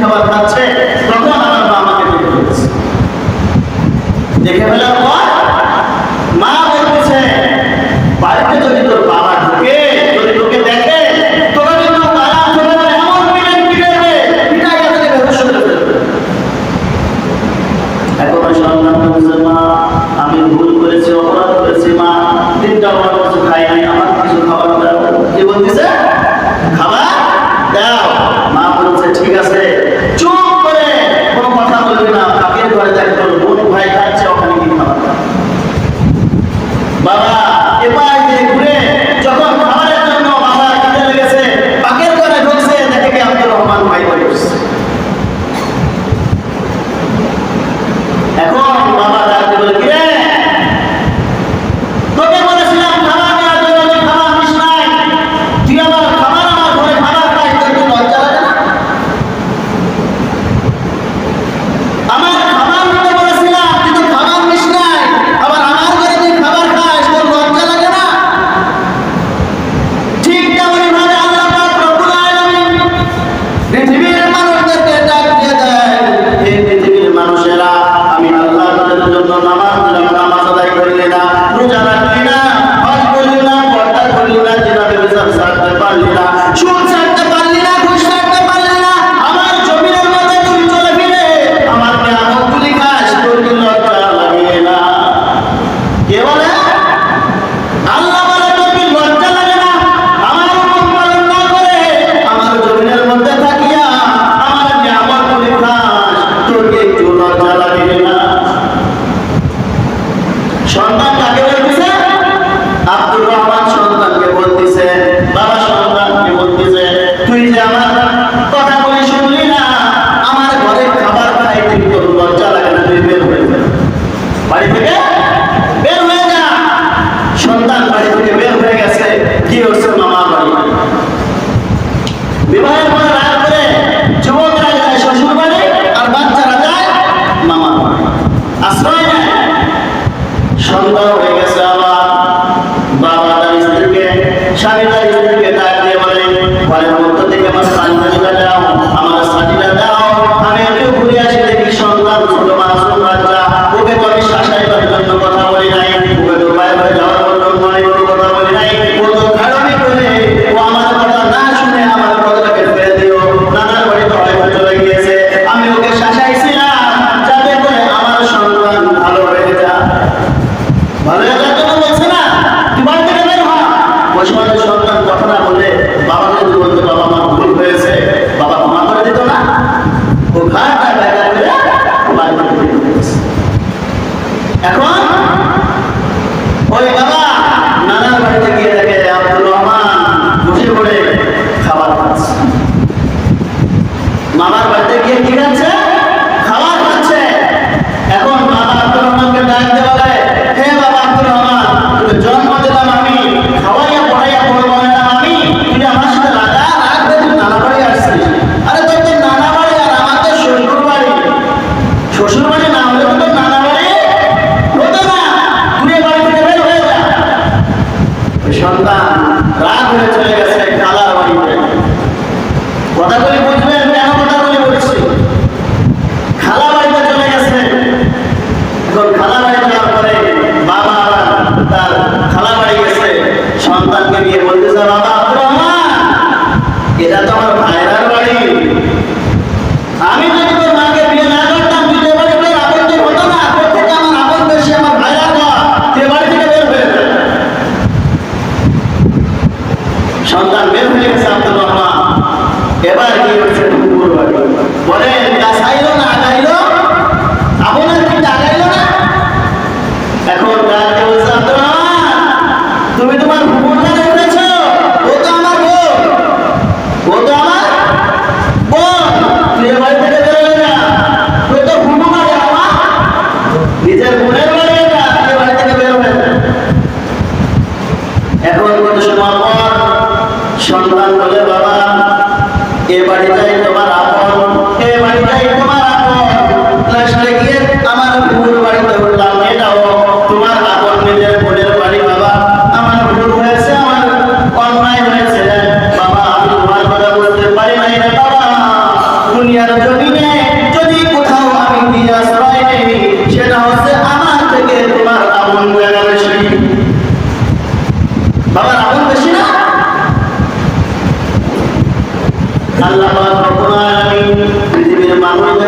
খাবার খাচ্ছে হচ্ছে ফুপুর বাড়ি। বলেন কাছাইলো না আগাইলো? আপনার কি আগাইলো না? এখন ডাকে বলছে তুমি তোমার ফুপুর বাড়ি উঠেছো, ও তো আমার বোন, ও তো আমার বোন, তুই এ বাড়ি থেকে বেরোবে না, তুই তো ফুপু বাড়ি আমার, নিজের বোনের বাড়ি না, তুই বাড়ি থেকে বেরোবে না। এখন কত সময় পর সন্তান বলে বাবা এ বাড়িটাই তোমার আপন, এ বাড়িটাই তোমার আপন, লাস্টে গিয়ে আমার ফুপুর বাড়িতে উঠলাম, এটাও তোমার আপন নিজের বোনের বাড়ি। বাবা আমার ভুল হয়েছে, আমার অন্যায় হয়েছে বাবা, আমি তোমার কথা বুঝতে পারি নাই রে বাবা। দুনিয়ার জমিনে যদি কোথাও আমি দিয়ে আশ্রয় নেই, সেটা হচ্ছে আমার থেকে তোমার আপন জায়গা বেশি। বাবার আপন বেশি না? আল্লাহ পাক রব্বুল আলামিন পৃথিবীর মানুষ